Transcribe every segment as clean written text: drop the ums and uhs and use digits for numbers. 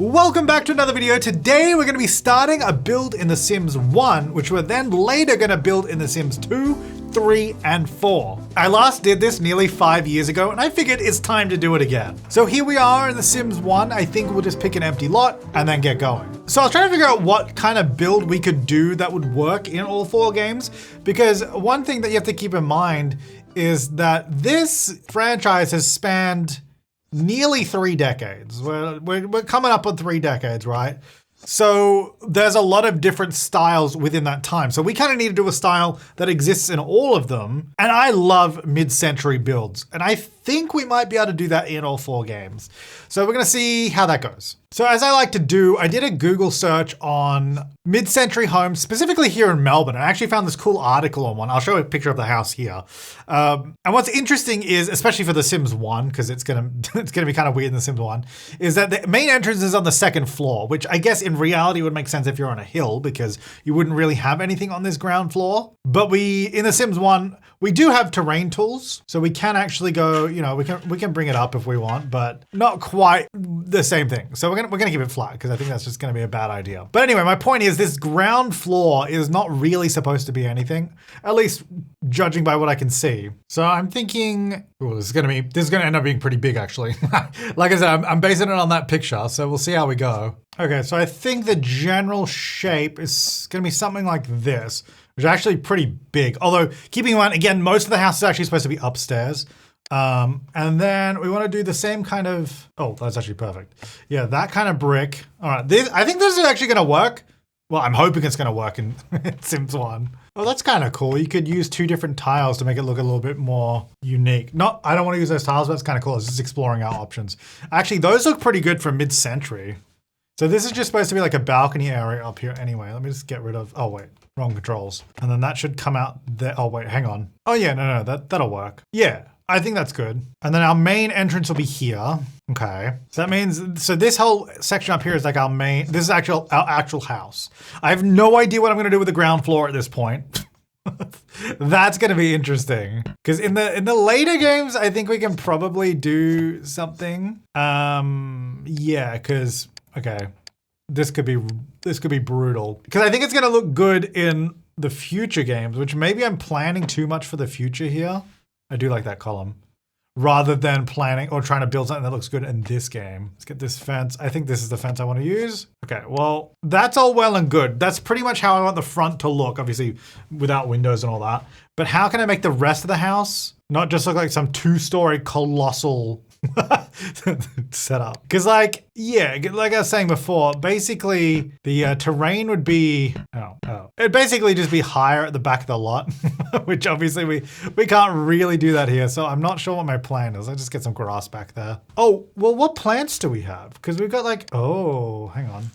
Welcome back to another video. Today we're going to be starting a build in The Sims 1, which we're then later going to build in The Sims 2, 3, and 4. I last did this nearly 5 years ago, and I figured it's time to do it again. So here we are in The Sims 1. I think we'll just pick an empty lot and then get going. So I was trying to figure out what kind of build we could do that would work in all 4 games, because one thing that you have to keep in mind is that this franchise has spanned nearly 3 decades. We're coming up on 3 decades, right? So there's a lot of different styles within that time. So we kind of need to do a style that exists in all of them. And I love mid-century builds. And I think we might be able to do that in all 4 games. So we're going to see how that goes. So as I like to do, I did a Google search on mid-century homes, specifically here in Melbourne. I actually found this cool article on one. I'll show you a picture of the house here. And what's interesting is, especially for The Sims 1, because it's gonna be kind of weird in The Sims 1, is that the main entrance is on the 2nd floor, which I guess in reality would make sense if you're on a hill, because you wouldn't really have anything on this ground floor. But in The Sims 1, we do have terrain tools, so we can actually go, we can bring it up if we want, but not quite the same thing. So we're gonna keep it flat, because I think that's just gonna be a bad idea. But anyway, my point is this ground floor is not really supposed to be anything, at least judging by what I can see. So I'm thinking, this is gonna end up being pretty big actually. Like I said, I'm basing it on that picture, so we'll see how we go. Okay, so I think the general shape is gonna be something like this, which is actually pretty big. Although, keeping in mind, again, most of the house is actually supposed to be upstairs. And then we want to do the same kind of, oh, that's actually perfect. Yeah, that kind of brick. All right, I think this is actually going to work. Well, I'm hoping it's going to work in Sims 1. Oh, that's kind of cool. You could use 2 different tiles to make it look a little bit more unique. I don't want to use those tiles, but it's kind of cool. It's just exploring our options. Actually, those look pretty good for mid-century. So this is just supposed to be like a balcony area up here anyway. Let me just get rid of, oh wait, wrong controls. And then that should come out there. Oh wait, hang on. Oh yeah, no, that'll work. Yeah, I think that's good. And then our main entrance will be here. Okay, so that means, so this whole section up here is like our main, this is our actual house. I have no idea what I'm gonna do with the ground floor at this point. That's gonna be interesting. Because in the later games, I think we can probably do something. Yeah, because, okay, this could be brutal. Because I think it's gonna look good in the future games, which maybe I'm planning too much for the future here. I do like that column. Rather than planning or trying to build something that looks good in this game. Let's get this fence. I think this is the fence I want to use. Okay, well, that's all well and good. That's pretty much how I want the front to look, obviously without windows and all that. But how can I make the rest of the house not just look like some 2-story colossal setup? Because like I was saying before, basically the terrain would be, it'd basically just be higher at the back of the lot, which obviously we can't really do that here. So I'm not sure what my plan is. I'll just get some grass back there. Oh, well, what plants do we have? Because we've got like, oh, hang on.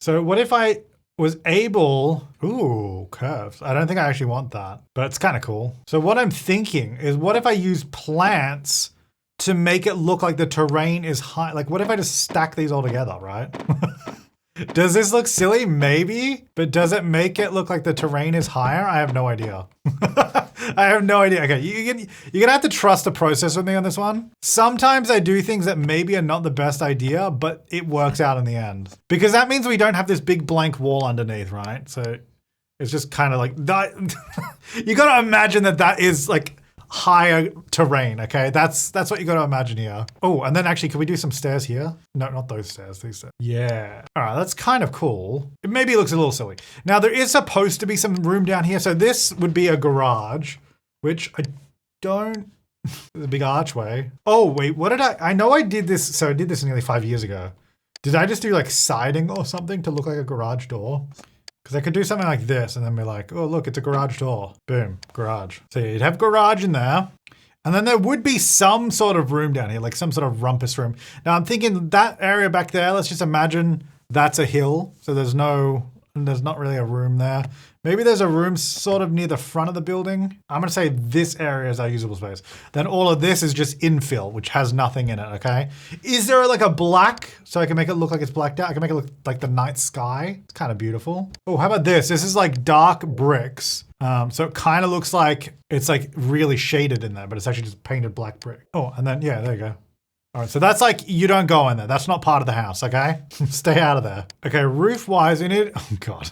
So what if I was able, ooh, curves. I don't think I actually want that, but it's kind of cool. So what I'm thinking is, what if I use plants to make it look like the terrain is high? Like, what if I just stack these all together, right? Does this look silly? Maybe, but does it make it look like the terrain is higher? I have no idea. I have no idea. Okay, you're gonna have to trust the process with me on this one. Sometimes I do things that maybe are not the best idea, but it works out in the end. Because that means we don't have this big blank wall underneath, right? So it's just kind of like that. You gotta imagine that is like higher terrain, okay? That's what you got to imagine here. Oh, and then actually, can we do some stairs here? No, not those stairs, these stairs. Yeah. All right, that's kind of cool. It maybe looks a little silly. Now, there is supposed to be some room down here. So this would be a garage, which I don't, there's a big archway. Oh, wait, what did I know I did this. So I did this nearly 5 years ago. Did I just do like siding or something to look like a garage door? Because I could do something like this and then be like, oh, look, it's a garage door. Boom, garage. So you'd have garage in there. And then there would be some sort of room down here, like some sort of rumpus room. Now I'm thinking that area back there, let's just imagine that's a hill. So there's not really a room there. Maybe there's a room sort of near the front of the building. I'm gonna say this area is our usable space. Then all of this is just infill, which has nothing in it, okay? Is there like a black, so I can make it look like it's blacked out? I can make it look like the night sky. It's kind of beautiful. Oh, how about this? This is like dark bricks. So it kind of looks like it's like really shaded in there, but it's actually just painted black brick. Oh, and then, yeah, there you go. All right, so that's like, you don't go in there. That's not part of the house, okay? Stay out of there. Okay, roof-wise, we need, oh God.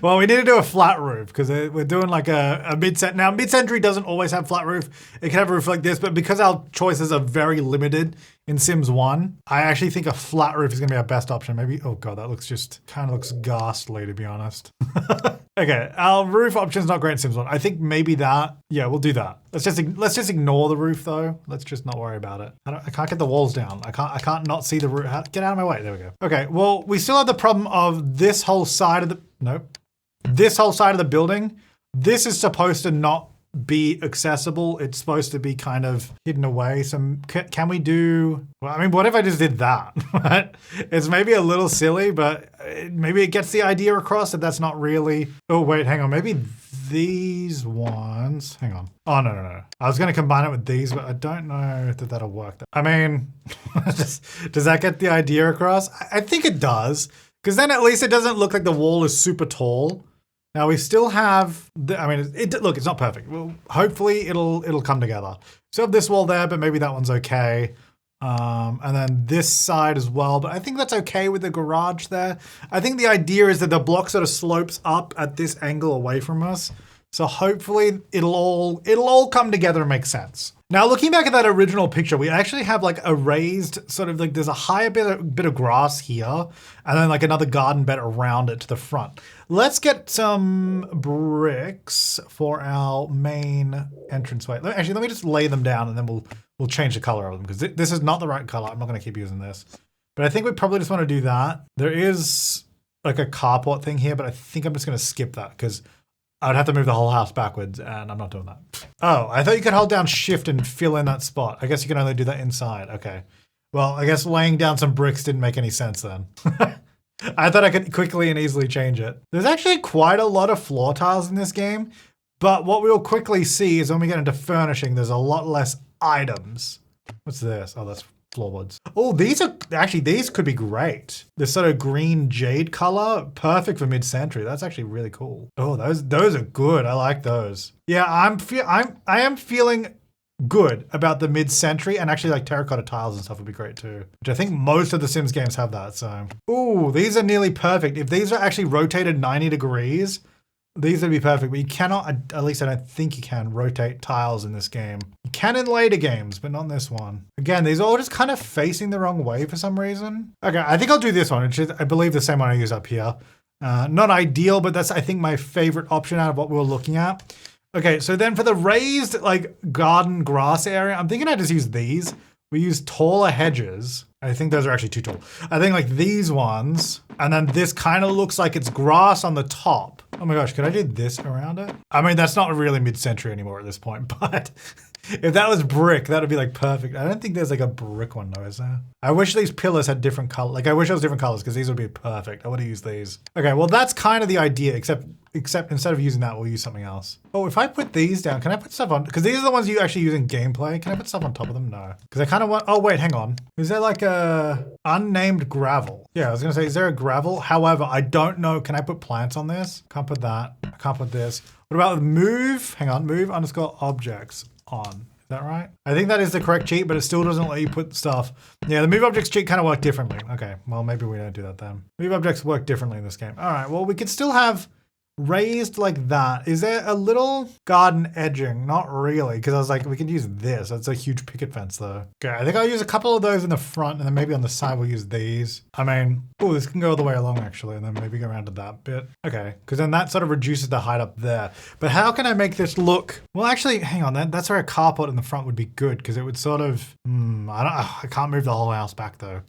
Well, we need to do a flat roof because we're doing like a mid-century. Now, mid-century doesn't always have flat roof. It can have a roof like this, but because our choices are very limited in Sims 1, I actually think a flat roof is going to be our best option. Maybe, oh God, that looks just, kind of looks ghastly, to be honest. Okay, our roof option's not great in Sims 1. I think maybe that, yeah, we'll do that. Let's just ignore the roof though. Let's just not worry about it. I can't get the walls down. I can't not see the roof. Get out of my way. There we go. Okay, well, we still have the problem of this whole side of the, nope. This whole side of the building, this is supposed to not be accessible. It's supposed to be kind of hidden away. So can we do, well, I mean, what if I just did that? It's maybe a little silly, but maybe it gets the idea across that that's not really, oh wait, hang on. Maybe these ones, hang on. Oh, no. I was going to combine it with these, but I don't know that that'll work. I mean, does that get the idea across? I think it does, because then at least it doesn't look like the wall is super tall. Now we still have, I mean, look, it's not perfect. Well, hopefully it'll come together. So have this wall there, but maybe that one's okay. And then this side as well, but I think that's okay with the garage there. I think the idea is that the block sort of slopes up at this angle away from us. So hopefully it'll all come together and make sense. Now looking back at that original picture, we actually have like a raised sort of like, there's a higher bit of grass here and then like another garden bed around it to the front. Let's get some bricks for our main entranceway. Actually, let me just lay them down and then we'll change the color of them because this is not the right color. I'm not gonna keep using this, but I think we probably just wanna do that. There is like a carport thing here, but I think I'm just gonna skip that because I'd have to move the whole house backwards and I'm not doing that. Oh, I thought you could hold down shift and fill in that spot. I guess you can only do that inside. Okay. Well, I guess laying down some bricks didn't make any sense then. I thought I could quickly and easily change it. There's actually quite a lot of floor tiles in this game, but what we'll quickly see is when we get into furnishing, there's a lot less items. What's this? Oh, that's floorboards. Oh, these could be great. This sort of green jade color, perfect for mid-century. That's actually really cool. Oh, those are good. I like those. Yeah, I am feeling good about the mid-century, and actually like terracotta tiles and stuff would be great too, which I think most of the Sims games have that. So, ooh, these are nearly perfect. If these are actually rotated 90 degrees, these would be perfect, but you cannot, at least I don't think you can, rotate tiles in this game. You can in later games, but not in this one. Again, these are all just kind of facing the wrong way for some reason. Okay, I think I'll do this one, which is, I believe, the same one I use up here. Not ideal, but that's, I think, my favorite option out of what we were looking at. Okay, so then for the raised, like, garden grass area, I'm thinking I just use these. We use taller hedges. I think those are actually too tall. I think like these ones, and then this kind of looks like it's grass on the top. Oh my gosh, could I do this around it? I mean, that's not really mid-century anymore at this point, but if that was brick, that would be like perfect. I don't think there's like a brick one though, is there? I wish these pillars had different color. Like I wish it was different colors because these would be perfect. I would have used these. Okay, well that's kind of the idea, except instead of using that, we'll use something else. Oh, if I put these down, can I put stuff on? Because these are the ones you actually use in gameplay. Can I put stuff on top of them? No. Because I kind of want, oh wait, hang on. Is there like a unnamed gravel? Yeah, I was gonna say, is there a gravel? However, I don't know. Can I put plants on this? Can't put that. I can't put this. What about move? Hang on, move underscore objects on. Is that right? I think that is the correct cheat, but it still doesn't let you put stuff. Yeah, the move objects cheat kind of work differently. Okay, well, maybe we don't do that then. Move objects work differently in this game. All right, well, we could still have raised like that. Is there a little garden edging? Not really, because I was like, we could use this. That's a huge picket fence though. Okay, I think I'll use a couple of those in the front and then maybe on the side we'll use these. I mean, oh, this can go all the way along actually, and then maybe go around to that bit. Okay, because then that sort of reduces the height up there. But how can I make this look? Well, actually, hang on, that's where a carport in the front would be good because it would sort of, I can't move the whole house back though.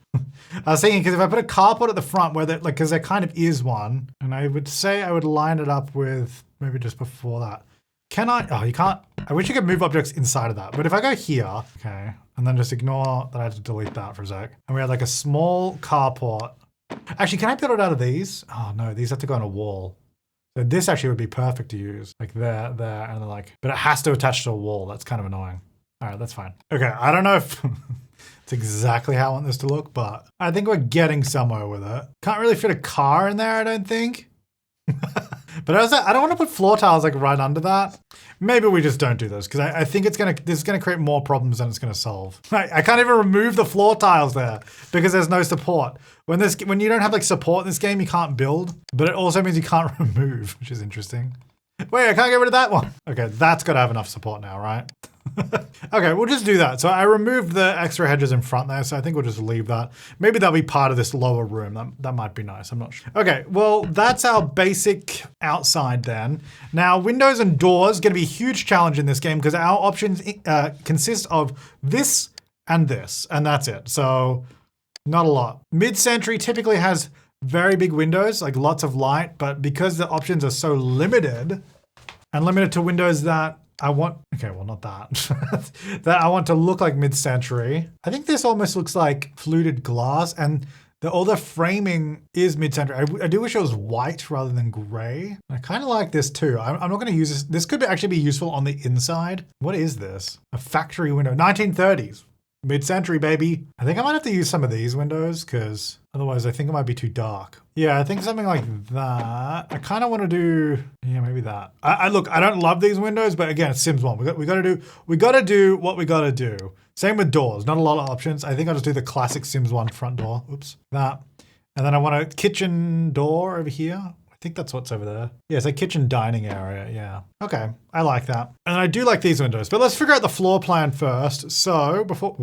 I was thinking, because if I put a carport at the front where that, like, because there kind of is one, and I would say I would line it up with maybe just before that. Can I? Oh, you can't. I wish you could move objects inside of that. But if I go here, okay, and then just ignore that I had to delete that for a sec, and we had like a small carport. Actually, can I build it out of these? Oh no, these have to go on a wall. So this actually would be perfect to use, like there, and then like, but it has to attach to a wall. That's kind of annoying. All right, that's fine. Okay, I don't know if it's exactly how I want this to look, but I think we're getting somewhere with it. Can't really fit a car in there, I don't think. But I don't want to put floor tiles like right under that. Maybe we just don't do this because I think this is gonna create more problems than it's gonna solve. I can't even remove the floor tiles there because there's no support. When you don't have like support in this game, you can't build, but it also means you can't remove, which is interesting. Wait, I can't get rid of that one. Okay, that's gotta have enough support now, right? Okay, we'll just do that. So I removed the extra hedges in front there, so I think we'll just leave that. Maybe that'll be part of this lower room. That might be nice, I'm not sure. Okay, well, that's our basic outside then. Now, windows and doors gonna be a huge challenge in this game because our options consist of this, and that's it. So, not a lot. Mid-century typically has very big windows, like lots of light, but because the options are so limited, and limited to windows that I want, okay, well, not that, that I want to look like mid-century. I think this almost looks like fluted glass and all the framing is mid-century. I do wish it was white rather than gray. I kind of like this too. I'm not going to use this. This could actually be useful on the inside. What is this? A factory window, 1930s. Mid-century, baby. I think I might have to use some of these windows because otherwise I think it might be too dark. Yeah, I think something like that. I kind of want to do, yeah, maybe that. Look, I don't love these windows, but again, it's Sims 1. We got to do what we got to do. Same with doors, not a lot of options. I think I'll just do the classic Sims 1 front door. Oops, that. And then I want a kitchen door over here. I think that's what's over there. Yeah, it's a kitchen dining area, yeah. Okay, I like that. And I do like these windows, but let's figure out the floor plan first. So before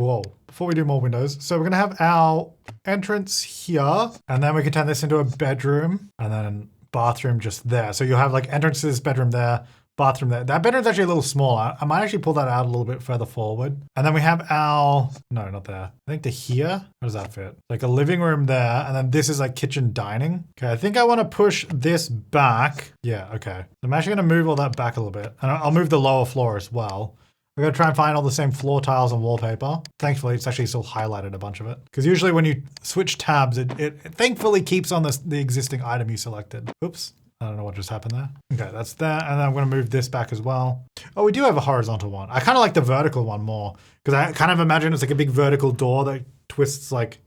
we do more windows, so we're gonna have our entrance here, and then we can turn this into a bedroom, and then bathroom just there. So you'll have like entrance to this bedroom there, bathroom there. That bedroom's actually a little smaller. I might actually pull that out a little bit further forward. And then we have our, no, not there. I think to here, how does that fit? Like a living room there, and then this is like kitchen dining. Okay, I think I want to push this back. Yeah, okay. I'm actually gonna move all that back a little bit. And I'll move the lower floor as well. We're gonna try and find all the same floor tiles and wallpaper. Thankfully, it's actually still highlighted a bunch of it. Because usually when you switch tabs, it thankfully keeps on the existing item you selected. Oops. I don't know what just happened there. Okay, that's that. And then I'm gonna move this back as well. Oh, we do have a horizontal one. I kind of like the vertical one more because I kind of imagine it's like a big vertical door that twists like,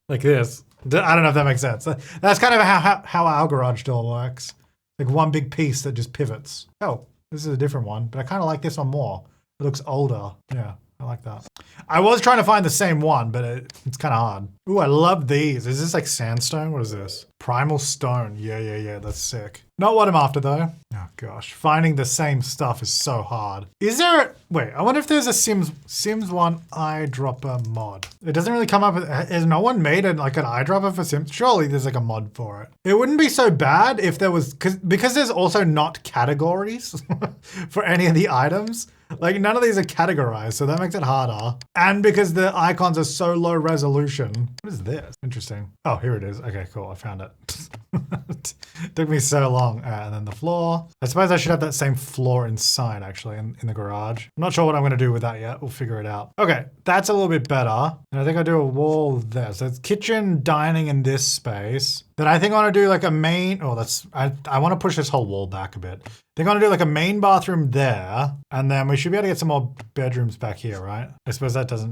like this. I don't know if that makes sense. That's kind of how our garage door works. Like one big piece that just pivots. Oh, this is a different one, but I kind of like this one more. It looks older. Yeah, I like that. I was trying to find the same one, but it's kind of hard. Ooh, I love these. Is this like sandstone? What is this? Primal stone. Yeah. That's sick. Not what I'm after though. Oh gosh, finding the same stuff is so hard. Is there, wait, I wonder if there's a Sims 1 eyedropper mod. It doesn't really come up with, has no one made like an eyedropper for Sims? Surely there's like a mod for it. It wouldn't be so bad if there was, because there's also not categories for any of the items. Like none of these are categorized, so that makes it harder. And because the icons are so low resolution. What is this? Interesting. Oh, here it is. Okay, cool. I found it. Took me so long. And then the floor. I suppose I should have that same floor inside actually in the garage. I'm not sure what I'm gonna do with that yet. We'll figure it out. Okay, that's a little bit better. And I think I'll do a wall there. So it's kitchen, dining in this space. Then I think I want to do like a main, I want to push this whole wall back a bit. I think I want to do like a main bathroom there. And then we should be able to get some more bedrooms back here, right? I suppose that was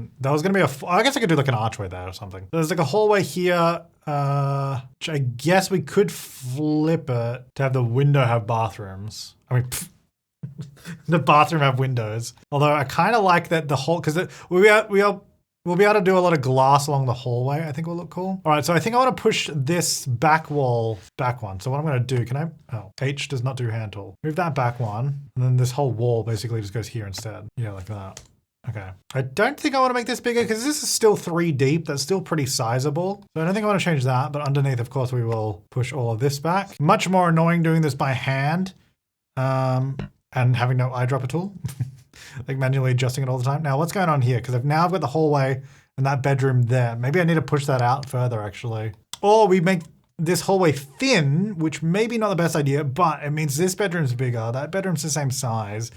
going to be I guess I could do like an archway there or something. There's like a hallway here, which I guess we could flip it to have the window have bathrooms. I mean, the bathroom have windows. Although I kind of like that the whole, because we'll be able to do a lot of glass along the hallway. I think will look cool. All right, so I think I want to push this back wall back one. So what I'm going to do, H does not do hand tool. Move that back one, and then this whole wall basically just goes here instead. Yeah, like that. Okay. I don't think I want to make this bigger because this is still 3 deep. That's still pretty sizable. So I don't think I want to change that, but underneath, of course, we will push all of this back. Much more annoying doing this by hand and having no eyedropper tool. Like manually adjusting it all the time. Now what's going on here? Because I've got the hallway and that bedroom there. Maybe I need to push that out further actually. Or we make this hallway thin, which may be not the best idea, but it means this bedroom's bigger, that bedroom's the same size.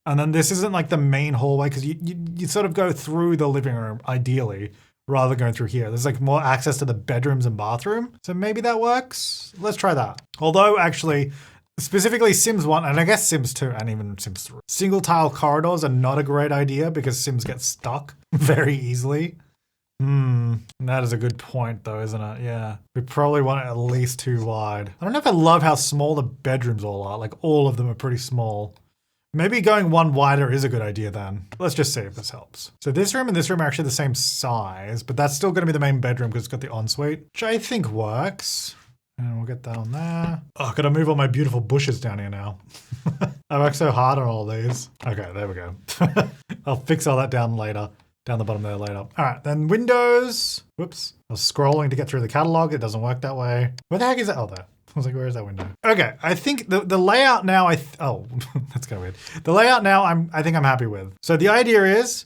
And then this isn't like the main hallway because you sort of go through the living room ideally rather than going through here. There's like more access to the bedrooms and bathroom. So maybe that works. Let's try that. Although actually, specifically Sims 1, and I guess Sims 2, and even Sims 3. Single tile corridors are not a great idea because Sims get stuck very easily. That is a good point though, isn't it? Yeah. We probably want it at least 2 wide. I don't know if I love how small the bedrooms all are. Like all of them are pretty small. Maybe going 1 wider is a good idea then. Let's just see if this helps. So this room and this room are actually the same size, but that's still gonna be the main bedroom because it's got the ensuite, which I think works. And we'll get that on there. Oh, I gotta move all my beautiful bushes down here now. I worked so hard on all these. Okay, there we go. I'll fix all that down later. Down the bottom there later. All right, then windows. Whoops. I was scrolling to get through the catalog. It doesn't work that way. Where the heck is that? Oh, there. I was like, where is that window? Okay, I think the layout now, oh, that's kind of weird. The layout now I think I'm happy with. So the idea is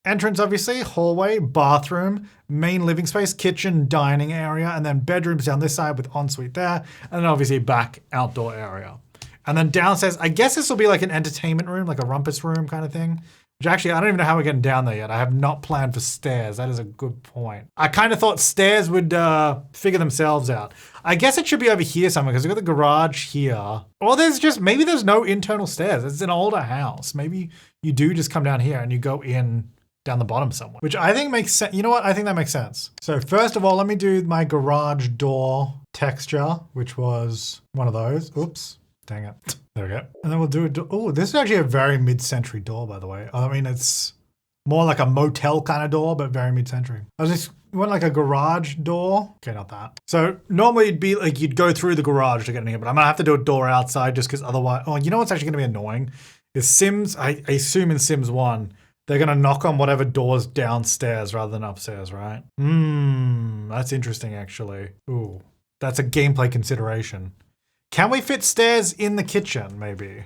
entrance, obviously, hallway, bathroom, main living space, kitchen, dining area, and then bedrooms down this side with ensuite there, and then obviously back outdoor area. And then downstairs, I guess this will be like an entertainment room, like a rumpus room kind of thing. Which actually, I don't even know how we're getting down there yet. I have not planned for stairs. That is a good point. I kind of thought stairs would figure themselves out. I guess it should be over here somewhere because we've got the garage here. Or maybe there's no internal stairs. It's an older house. Maybe you do just come down here and you go in down the bottom somewhere. Which I think makes sense. You know what? I think that makes sense. So first of all, let me do my garage door texture, which was one of those. Oops. Dang it. There we go. And then we'll do oh, this is actually a very mid-century door, by the way. I mean, it's more like a motel kind of door, but very mid-century. I was just want like a garage door. Okay, not that. So normally it'd be like you'd go through the garage to get in here, but I'm gonna have to do a door outside just because otherwise, oh, you know what's actually gonna be annoying? Is Sims, I assume in Sims 1, they're gonna knock on whatever doors downstairs rather than upstairs, right? That's interesting actually. Ooh, that's a gameplay consideration. Can we fit stairs in the kitchen, maybe?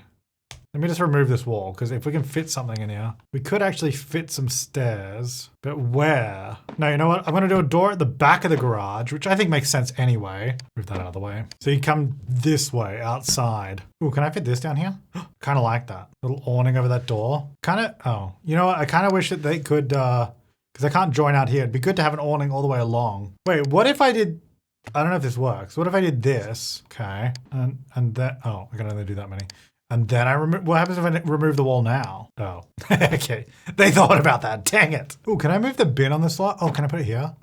Let me just remove this wall, because if we can fit something in here, we could actually fit some stairs. But where? No, you know what? I'm going to do a door at the back of the garage, which I think makes sense anyway. Move that out of the way. So you come this way, outside. Ooh, can I fit this down here? Kind of like that. Little awning over that door. Kind of, oh, you know what? I kind of wish that they could, because I can't join out here. It'd be good to have an awning all the way along. Wait, what if I did... I don't know if this works. What if I did this? Okay. And then, oh, I can only do that many. And then I remove, what happens if I remove the wall now? Oh, okay. They thought about that. Dang it. Oh, can I move the bin on the slot? Oh, can I put it here?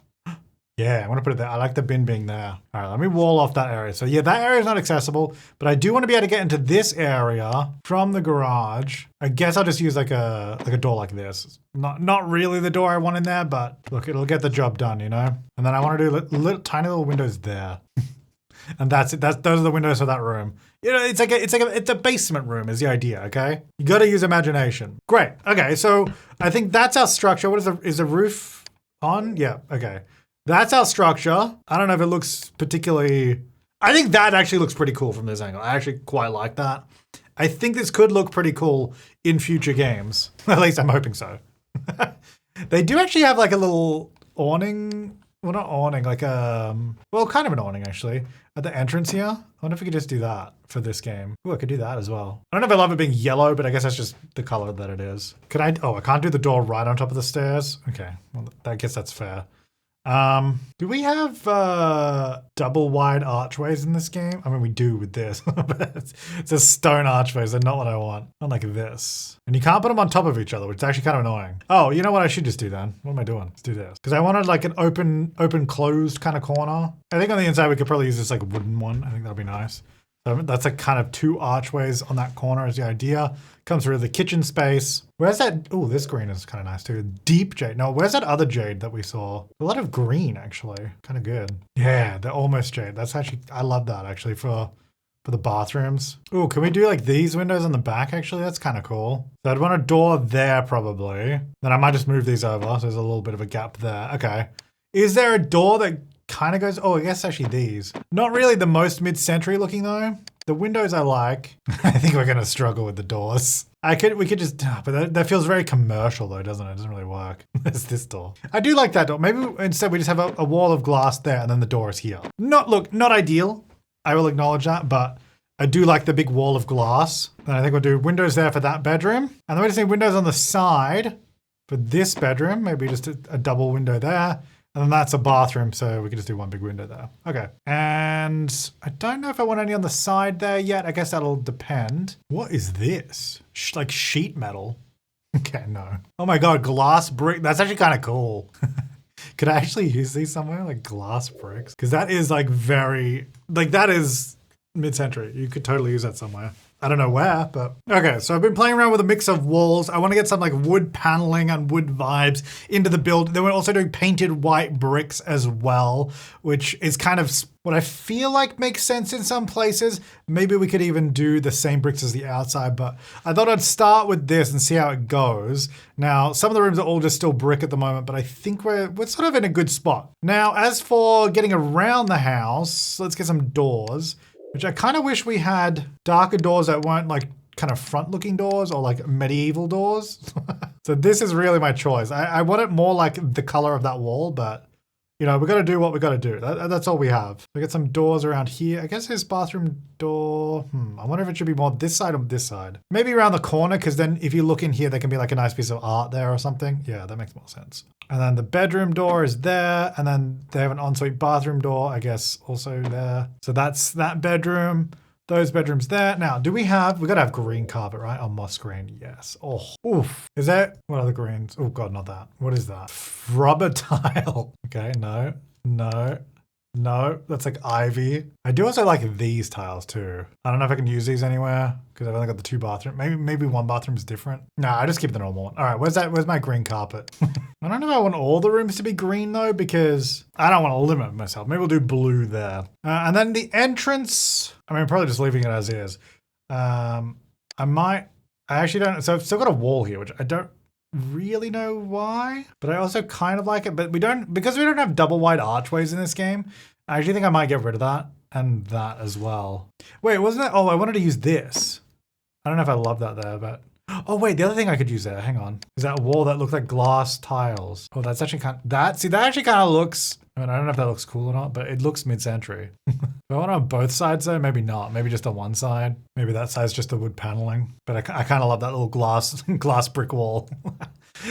Yeah, I want to put it there. I like the bin being there. All right, let me wall off that area. So yeah, that area is not accessible, but I do want to be able to get into this area from the garage. I guess I'll just use like a door like this. Not really the door I want in there, but look, it'll get the job done, you know? And then I want to do tiny little windows there. And that's it. Those are the windows for that room. You know, it's a basement room is the idea, okay? You got to use imagination. Great. Okay, so I think that's our structure. What is the roof on? Yeah, okay. That's our structure. I don't know if it looks particularly... I think that actually looks pretty cool from this angle. I actually quite like that. I think this could look pretty cool in future games. At least I'm hoping so. They do actually have like a little awning. Well, not awning, like well, kind of an awning actually. At the entrance here. I wonder if we could just do that for this game. Oh, I could do that as well. I don't know if I love it being yellow, but I guess that's just the color that it is. Could I... Oh, I can't do the door right on top of the stairs. Okay, well, I guess that's fair. Do we have double wide archways in this game? I mean, we do with this, but it's a stone archways. They're not what I want. Not like this. And you can't put them on top of each other, which is actually kind of annoying. Oh, you know what I should just do then? What am I doing? Let's do this. Because I wanted like an open, closed kind of corner. I think on the inside we could probably use this like wooden one. I think that'll be nice. So that's like kind of 2 archways on that corner is the idea. Comes through the kitchen space. Where's that? Oh, this green is kind of nice too. Deep jade. No, where's that other jade that we saw? A lot of green actually. Kind of good. Yeah, the almost jade. That's actually, I love that actually for the bathrooms. Oh, can we do like these windows on the back actually? That's kind of cool. So I'd want a door there probably. Then I might just move these over. So there's a little bit of a gap there. Okay. Is there a door that kind of goes, oh, I guess actually these. Not really the most mid-century looking though. The windows I like. I think we're gonna struggle with the doors. We could just, but that feels very commercial though, doesn't it? It doesn't really work. There's this door. I do like that door. Maybe instead we just have a wall of glass there and then the door is here. Not ideal. I will acknowledge that, but I do like the big wall of glass. And I think we'll do windows there for that bedroom. And then we just need windows on the side for this bedroom. Maybe just a double window there. And then that's a bathroom, so we can just do one big window there. Okay, and I don't know if I want any on the side there yet. I guess that'll depend. What is this? Like sheet metal? Okay, no. Oh my God, glass brick. That's actually kind of cool. Could I actually use these somewhere, like glass bricks? Because that is like very, like that is mid-century. You could totally use that somewhere. I don't know where, but okay. So I've been playing around with a mix of walls. I want to get some like wood paneling and wood vibes into the build. Then we're also doing painted white bricks as well, which is kind of what I feel like makes sense in some places. Maybe we could even do the same bricks as the outside, but I thought I'd start with this and see how it goes. Now, some of the rooms are all just still brick at the moment, but I think we're sort of in a good spot. Now, as for getting around the house, let's get some doors. Which I kind of wish we had darker doors that weren't like kind of front looking doors or like medieval doors. So this is really my choice. I want it more like the color of that wall, but you know, we got to do what we got to do. That's all we have. We get some doors around here. I guess his bathroom door. I wonder if it should be more this side or this side. Maybe around the corner, because then if you look in here, there can be like a nice piece of art there or something. Yeah, that makes more sense. And then the bedroom door is there. And then they have an ensuite bathroom door, I guess, also there. So that's that bedroom. Those bedrooms there. Now, we got to have green carpet, right? Oh, moss green, yes. Oh, oof. Is that, what are the greens? Oh God, not that. What is that? Rubber tile. Okay, no, that's like ivy. I do also like these tiles too. I don't know if I can use these anywhere because I've only got the 2 bathrooms. Maybe one bathroom is different. No, I just keep the normal one. All right, where's my green carpet? I don't know if I want all the rooms to be green though, because I don't want to limit myself. Maybe we'll do blue there. And then the entrance, I mean, probably just leaving it as is. I actually don't, so I've still got a wall here, which I don't really know why, but I also kind of like it, but because we don't have double wide archways in this game, I actually think I might get rid of that and that as well. Wait, wasn't it? Oh, I wanted to use this. I don't know if I love that there, but oh wait, the other thing I could use there, hang on, is that wall that looked like glass tiles. Oh, that's actually that actually kind of looks, I mean, I don't know if that looks cool or not, but it looks mid-century. Do I want it on both sides though? Maybe not. Maybe just on one side. Maybe that side's just the wood paneling. But I kind of love that little glass brick wall.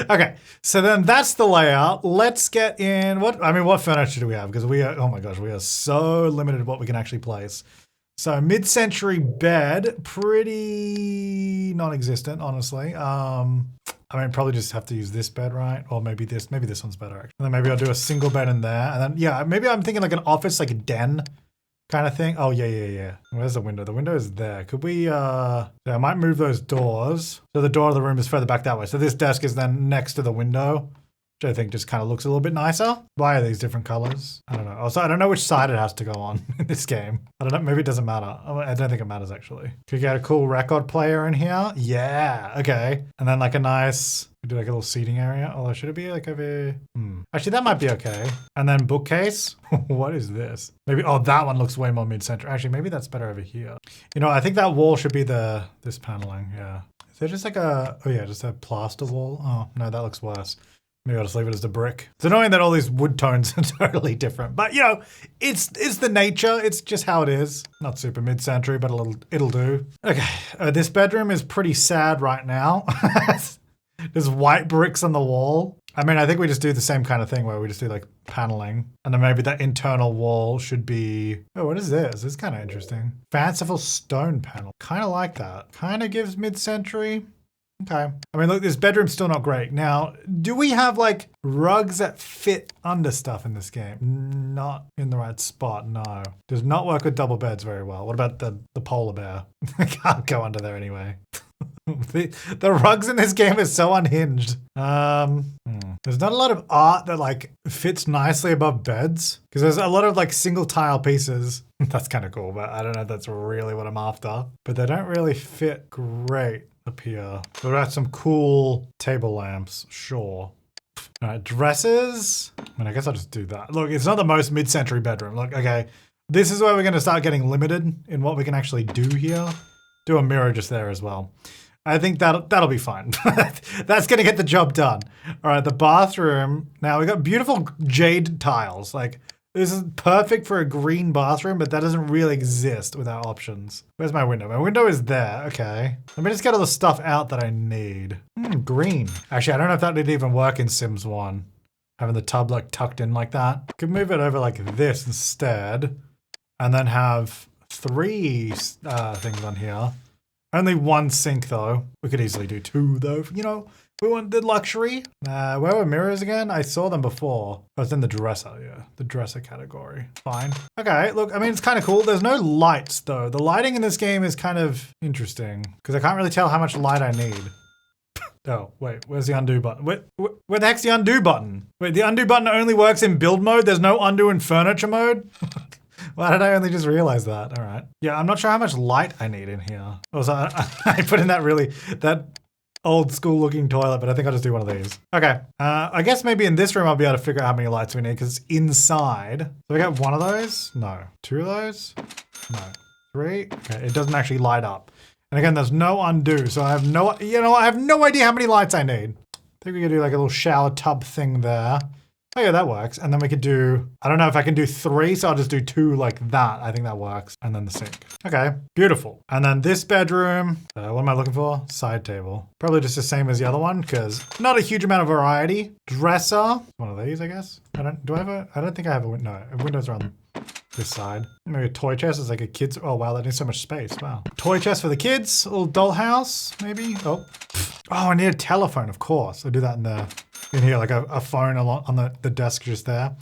Okay, so then that's the layout. Let's get in, what furniture do we have? Because oh my gosh, we are so limited what we can actually place. So mid-century bed, pretty non-existent, honestly. I mean, probably just have to use this bed, right? Or maybe this one's better, actually. And then maybe I'll do a single bed in there. And then, yeah, maybe I'm thinking like an office, like a den kind of thing. Oh, yeah. Where's the window? The window is there. Could we, yeah, I might move those doors. So the door of the room is further back that way. So this desk is then next to the window, which I think just kind of looks a little bit nicer. Why are these different colors? I don't know. Also, I don't know which side it has to go on in this game. I don't know. Maybe it doesn't matter. I don't think it matters, actually. Could we get a cool record player in here? Yeah. Okay. And then like a nice, do like a little seating area. Although, should it be like over here? Actually, that might be okay. And then bookcase. What is this? Maybe, oh, that one looks way more mid-century. Actually, maybe that's better over here. You know, I think that wall should be this paneling. Yeah. Is there just like just a plaster wall? Oh, no, that looks worse. Maybe I'll just leave it as the brick. It's annoying that all these wood tones are totally different, but you know, it's the nature. It's just how it is. Not super mid-century, but it'll do. Okay, this bedroom is pretty sad right now. There's white bricks on the wall. I mean, I think we just do the same kind of thing where we just do like paneling, and then maybe that internal wall should be, oh, what is this? This is kind of interesting. Fanciful stone panel. Kind of like that. Kind of gives mid-century. Okay. I mean, look, this bedroom's still not great. Now, do we have like rugs that fit under stuff in this game? Not in the right spot, no. Does not work with double beds very well. What about the polar bear? I can't go under there anyway. The rugs in this game are so unhinged. There's not a lot of art that like fits nicely above beds because there's a lot of like single tile pieces. That's kind of cool, but I don't know if that's really what I'm after. But they don't really fit great up here. What about some cool table lamps? Sure. All right, dresses. I mean, I guess I'll just do that. Look, it's not the most mid-century bedroom. Look, okay. This is where we're going to start getting limited in what we can actually do here. Do a mirror just there as well. I think that'll be fine. That's going to get the job done. All right, the bathroom. Now we got beautiful jade tiles. Like, this is perfect for a green bathroom, but that doesn't really exist with our options. Where's my window? My window is there. Okay. Let me just get all the stuff out that I need. Green. Actually, I don't know if that would even work in Sims 1. Having the tub like tucked in like that. Could move it over like this instead. And then have 3 things on here. Only 1 sink though. We could easily do 2 though, you know, We want the luxury. Where were mirrors again? I saw them before. Oh, it's in the dresser, yeah. The dresser category. Fine. Okay, look, I mean, it's kind of cool. There's no lights, though. The lighting in this game is kind of interesting because I can't really tell how much light I need. Oh, wait, where's the undo button? Where the heck's the undo button? Wait, the undo button only works in build mode? There's no undo in furniture mode? Why did I only just realize that? All right. Yeah, I'm not sure how much light I need in here. Oh, so I put in that old school looking toilet, but I think I'll just do one of these. Okay. I guess maybe in this room I'll be able to figure out how many lights we need because it's inside. So I got one of those? No. Two of those? No. Three? Okay, it doesn't actually light up. And again, there's no undo, so I have no idea how many lights I need. I think we could do like a little shower tub thing there. Oh yeah, that works. And then we could do, I don't know if I can do 3, so I'll just do 2 like that. I think that works. And then the sink. Okay, beautiful. And then this bedroom, what am I looking for? Side table. Probably just the same as the other one because not a huge amount of variety. Dresser, one of these, I guess. I don't think I have a window. No, windows are on this side. Maybe a toy chest is like a kid's, oh wow, that needs so much space, wow. Toy chest for the kids, a little dollhouse, maybe. Oh, I need a telephone, of course. I'll do that in here, like a phone on the desk just there.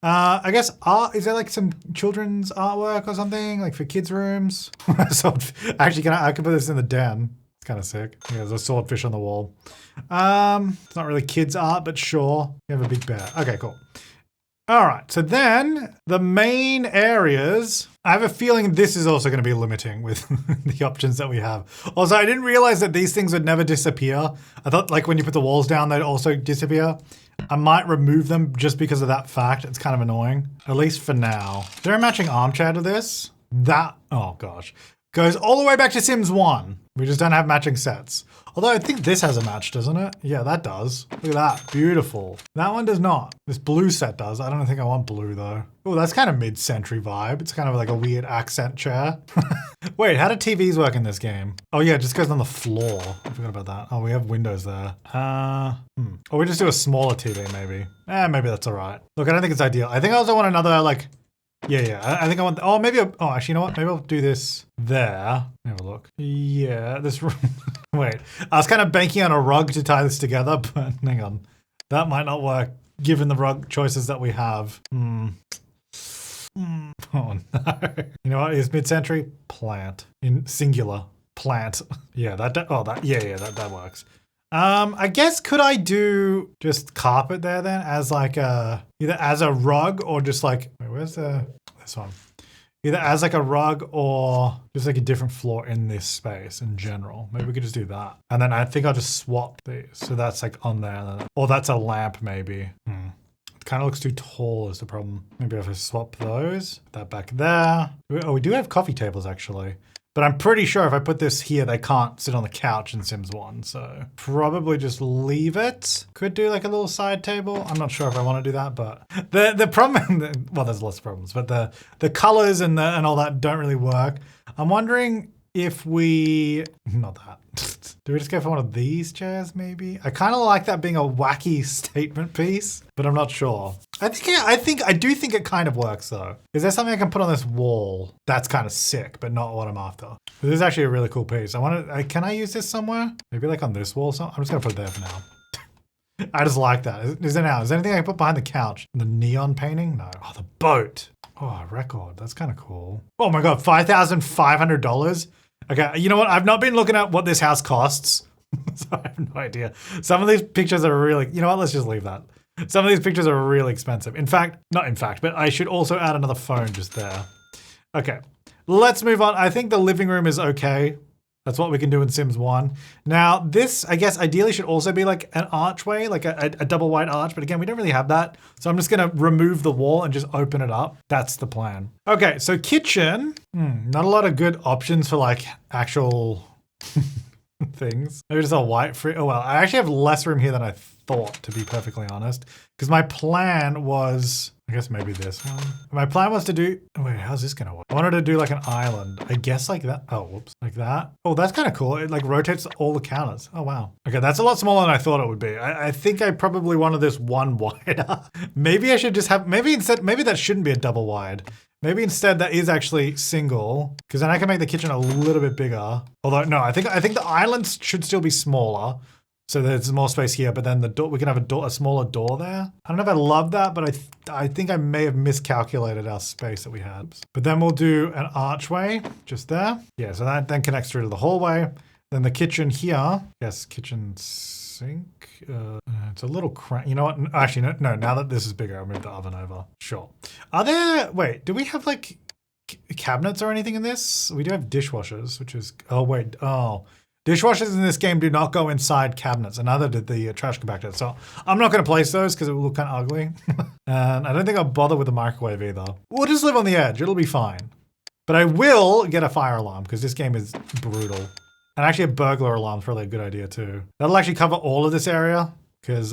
I guess art, is there like some children's artwork or something, like for kids' rooms? So actually, I can put this in the den. It's kind of sick. Yeah, there's a swordfish on the wall. It's not really kids' art, but sure. You have a big bear. Okay, cool. All right, so then the main areas, I have a feeling this is also going to be limiting with the options that we have. Also, I didn't realize that these things would never disappear. I thought like when you put the walls down, they'd also disappear. I might remove them just because of that fact. It's kind of annoying, at least for now. Is there a matching armchair to this? That, oh gosh, goes all the way back to Sims 1. We just don't have matching sets. Although I think this has a match, doesn't it? Yeah, that does. Look at that, beautiful. That one does not. This blue set does. I don't think I want blue though. Oh, that's kind of mid-century vibe. It's kind of like a weird accent chair. Wait, how do TVs work in this game? Oh yeah, it just goes on the floor. I forgot about that. Oh, we have windows there. Or we just do a smaller TV maybe. Maybe that's all right. Look, I don't think it's ideal. I think I also want another like, yeah. I think I want, oh, maybe, actually, you know what? Maybe I'll do this there. Have a look. Yeah, this room. Wait, I was kind of banking on a rug to tie this together, but hang on. That might not work given the rug choices that we have. Oh no. You know what? Is mid-century? Plant. In singular. Plant. Yeah, that works. I guess could I do just carpet there then as like either as a rug or just like, wait, where's this one? Either as like a rug or just like a different floor in this space in general. Maybe we could just do that. And then I think I'll just swap these. So that's like on there. Or that's a lamp maybe. It kind of looks too tall is the problem. Maybe if I swap those, put that back there. Oh, we do have coffee tables actually. But I'm pretty sure if I put this here, they can't sit on the couch in Sims 1. So probably just leave it. Could do like a little side table. I'm not sure if I want to do that, but the problem, well, there's lots of problems, but the colors and all that don't really work. I'm wondering if not that. Do we just go for one of these chairs maybe? I kind of like that being a wacky statement piece, but I'm not sure. I do think it kind of works though. Is there something I can put on this wall? That's kind of sick, but not what I'm after. This is actually a really cool piece. Can I use this somewhere? Maybe like on this wall? I'm just gonna put it there for now. I just like that. Is there anything I can put behind the couch? The neon painting? No. Oh, the boat. Oh, a record. That's kind of cool. Oh my God, $5,500? Okay, you know what? I've not been looking at what this house costs, so I have no idea. Some of these pictures are really, you know what? Let's just leave that. Some of these pictures are really expensive. Not in fact, but I should also add another phone just there. Okay, let's move on. I think the living room is okay. That's what we can do in Sims 1. Now this, I guess, ideally should also be like an archway, like a double wide arch. But again, we don't really have that. So I'm just gonna remove the wall and just open it up. That's the plan. Okay, so kitchen. Not a lot of good options for like actual things. Maybe just a white free. Oh well, I actually have less room here than I thought, to be perfectly honest. Because my plan was, I guess maybe this one. My plan was to do, wait, how's this gonna work? I wanted to do like an island. I guess like that. Oh, whoops, like that. Oh, that's kind of cool. It like rotates all the counters. Oh, wow. Okay, that's a lot smaller than I thought it would be. I think I probably wanted this one wider. Maybe I should just have, maybe that shouldn't be a double wide. Maybe instead that is actually single, because then I can make the kitchen a little bit bigger. Although no, I think the islands should still be smaller. So there's more space here, but then the door, we can have a smaller door there. I don't know if I love that, but I think I may have miscalculated our space that we had. But then we'll do an archway just there. Yeah, so that then connects through to the hallway. Then the kitchen here. Yes, kitchen sink. It's a little you know what? Actually, no, now that this is bigger, I'll move the oven over. Sure. Are there, wait, do we have like cabinets or anything in this? We do have dishwashers, which is, oh wait, oh. Dishwashers in this game do not go inside cabinets, and neither did the trash compactor. So I'm not going to place those because it will look kind of ugly. And I don't think I'll bother with the microwave either. We'll just live on the edge. It'll be fine. But I will get a fire alarm because this game is brutal. And actually a burglar alarm is probably a good idea too. That'll actually cover all of this area because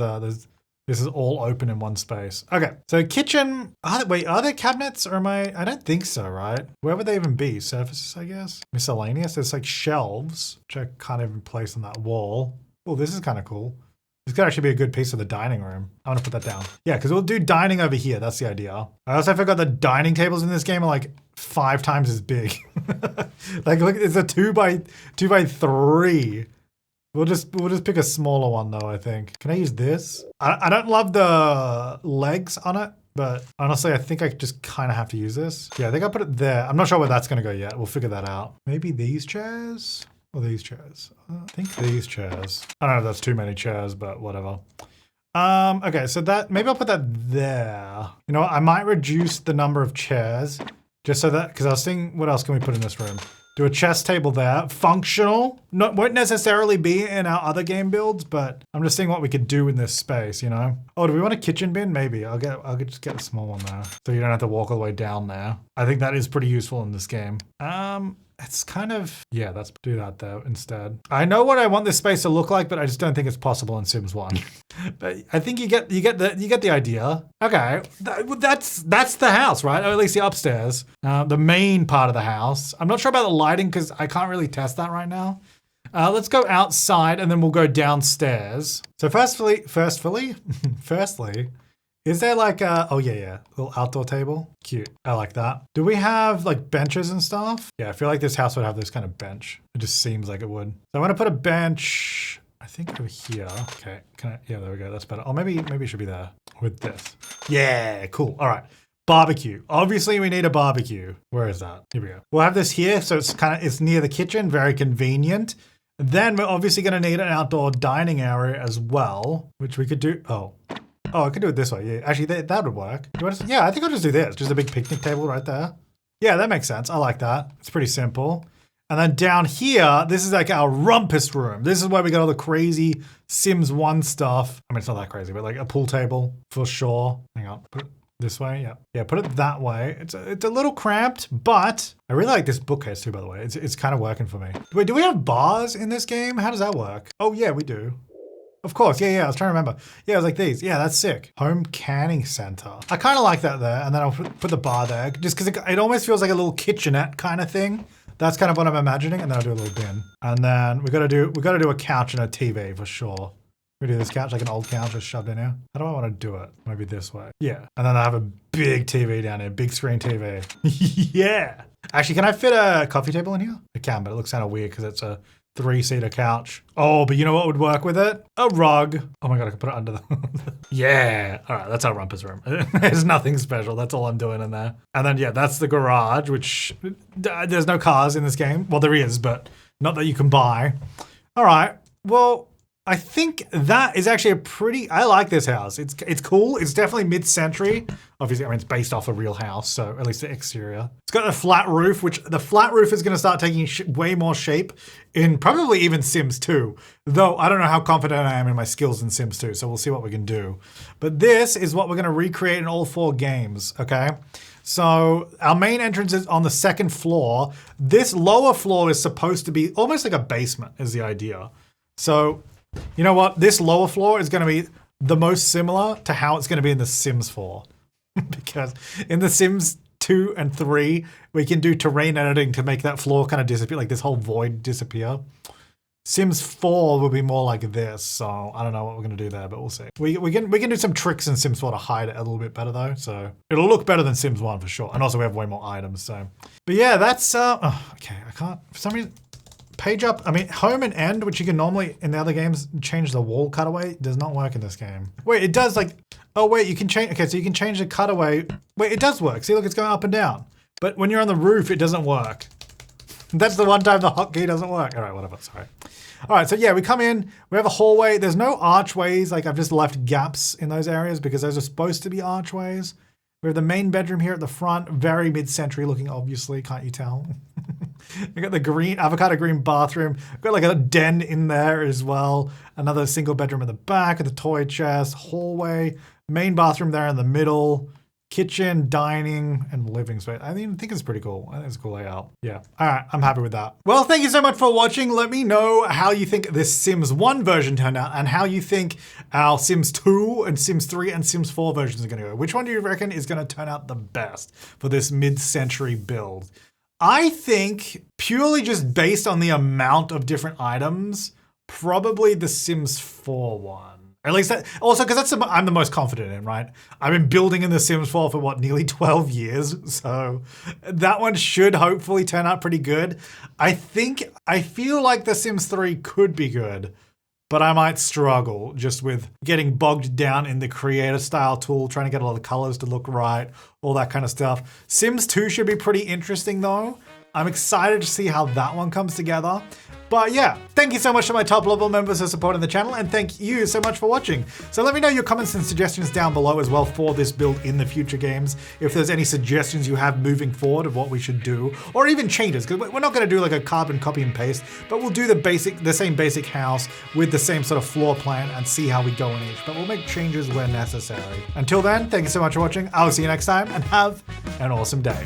this is all open in one space. Okay, so kitchen, are there cabinets or I don't think so, right? Where would they even be? Surfaces, I guess? Miscellaneous, there's like shelves, which I can't even place on that wall. Oh, this is kind of cool. This could actually be a good piece of the dining room. I'm gonna put that down. Yeah, because we'll do dining over here, that's the idea. I also forgot the dining tables in this game are like 5 times as big. Like look, it's a 2 by 3. We'll just pick a smaller one though, I think. Can I use this? I don't love the legs on it, but honestly, I think I just kind of have to use this. Yeah, I think I'll put it there. I'm not sure where that's gonna go yet. We'll figure that out. Maybe these chairs or these chairs? I think these chairs. I don't know if that's too many chairs, but whatever. Okay, so maybe I'll put that there. You know what? I might reduce the number of chairs just so that, because I was thinking, what else can we put in this room? Do a chess table there. Functional. Won't necessarily be in our other game builds, but I'm just seeing what we could do in this space, you know? Oh, do we want a kitchen bin? Maybe. I'll just get a small one there. So you don't have to walk all the way down there. I think that is pretty useful in this game. It's kind of, yeah, let's do that though instead. I know what I want this space to look like, but I just don't think it's possible in Sims 1. But I think you get the idea. Okay, that's the house, right? Or at least the upstairs, the main part of the house. I'm not sure about the lighting because I can't really test that right now. Let's go outside and then we'll go downstairs. So firstly, is there like a, oh yeah, little outdoor table? Cute, I like that. Do we have like benches and stuff? Yeah, I feel like this house would have this kind of bench. It just seems like it would. So I'm gonna put a bench, I think over here. Okay, yeah, there we go, that's better. Oh, maybe it should be there with this. Yeah, cool, all right. Barbecue, obviously we need a barbecue. Where is that? Here we go. We'll have this here, so it's near the kitchen, very convenient. Then we're obviously gonna need an outdoor dining area as well, which we could do, Oh, I could do it this way. Yeah, actually, that would work. Yeah, I think I'll just do this. Just a big picnic table right there. Yeah, that makes sense. I like that. It's pretty simple. And then down here, this is like our rumpus room. This is where we got all the crazy Sims 1 stuff. I mean, it's not that crazy, but like a pool table for sure. Hang on, put it this way. Yeah, yeah, put it that way. It's a little cramped, but I really like this bookcase too, by the way. It's kind of working for me. Wait, do we have bars in this game? How does that work? Oh yeah, we do. Of course, yeah, I was trying to remember. Yeah, it was like these. Yeah, that's sick. Home canning center. I kind of like that there, and then I'll put the bar there, just because it almost feels like a little kitchenette kind of thing. That's kind of what I'm imagining, and then I'll do a little bin. And then we gotta do a couch and a TV for sure. We do this couch, like an old couch just shoved in here. How do I want to do it? Maybe this way. Yeah, and then I have a big TV down here, big screen TV. Yeah. Actually, can I fit a coffee table in here? I can, but it looks kind of weird because it's a 3-seater couch. Oh, but you know what would work with it? A rug. Oh my God, I can put it under the... Yeah. All right, that's our rumpus room. There's nothing special. That's all I'm doing in there. And then, yeah, that's the garage, which there's no cars in this game. Well, there is, but not that you can buy. All right, well, I think that is actually I like this house. It's cool. It's definitely mid-century. Obviously, I mean, it's based off a real house, so at least the exterior. It's got a flat roof, which the flat roof is going to start taking way more shape in probably even Sims 2. Though I don't know how confident I am in my skills in Sims 2, so we'll see what we can do. But this is what we're going to recreate in all 4 games, okay? So our main entrance is on the 2nd floor. This lower floor is supposed to be almost like a basement is the idea. So you know what? This lower floor is going to be the most similar to how it's going to be in the Sims 4. Because in the Sims 2 and 3, we can do terrain editing to make that floor kind of disappear, like this whole void disappear. Sims 4 will be more like this, so I don't know what we're going to do there, but we'll see. We can do some tricks in Sims 4 to hide it a little bit better though, so it'll look better than Sims 1 for sure. And also we have way more items, so. But yeah, that's, okay, I can't, for some reason, page up, I mean, home and end, which you can normally in the other games change the wall cutaway, does not work in this game. Wait, it does like, oh wait, you can change, okay, so you can change the cutaway. Wait, it does work. See, look, it's going up and down. But when you're on the roof, it doesn't work. That's the one time the hotkey doesn't work. All right, whatever, sorry. All right, so yeah, we come in, we have a hallway. There's no archways, like I've just left gaps in those areas because those are supposed to be archways. We have the main bedroom here at the front, very mid-century looking, obviously, can't you tell? We got the green, avocado green bathroom. We've got like a den in there as well. Another single bedroom at the back, and the toy chest, hallway, main bathroom there in the middle, kitchen, dining, and living space. I think it's pretty cool. I think it's a cool layout. Yeah, all right, I'm happy with that. Well, thank you so much for watching. Let me know how you think this Sims 1 version turned out and how you think our Sims 2 and Sims 3 and Sims 4 versions are gonna go. Which one do you reckon is gonna turn out the best for this mid-century build? I think purely just based on the amount of different items, probably the Sims 4 one. At least that, also because that's I'm the most confident in, right? I've been building in the Sims 4 for what, nearly 12 years. So that one should hopefully turn out pretty good. I feel like the Sims 3 could be good, but I might struggle just with getting bogged down in the creator style tool, trying to get all the colors to look right, all that kind of stuff. Sims 2 should be pretty interesting though. I'm excited to see how that one comes together. But yeah, thank you so much to my top level members for supporting the channel, and thank you so much for watching. So let me know your comments and suggestions down below as well for this build in the future games. If there's any suggestions you have moving forward of what we should do, or even changes, because we're not gonna do like a carbon copy and paste, but we'll do the same basic house with the same sort of floor plan and see how we go in each. But we'll make changes where necessary. Until then, thank you so much for watching. I'll see you next time and have an awesome day.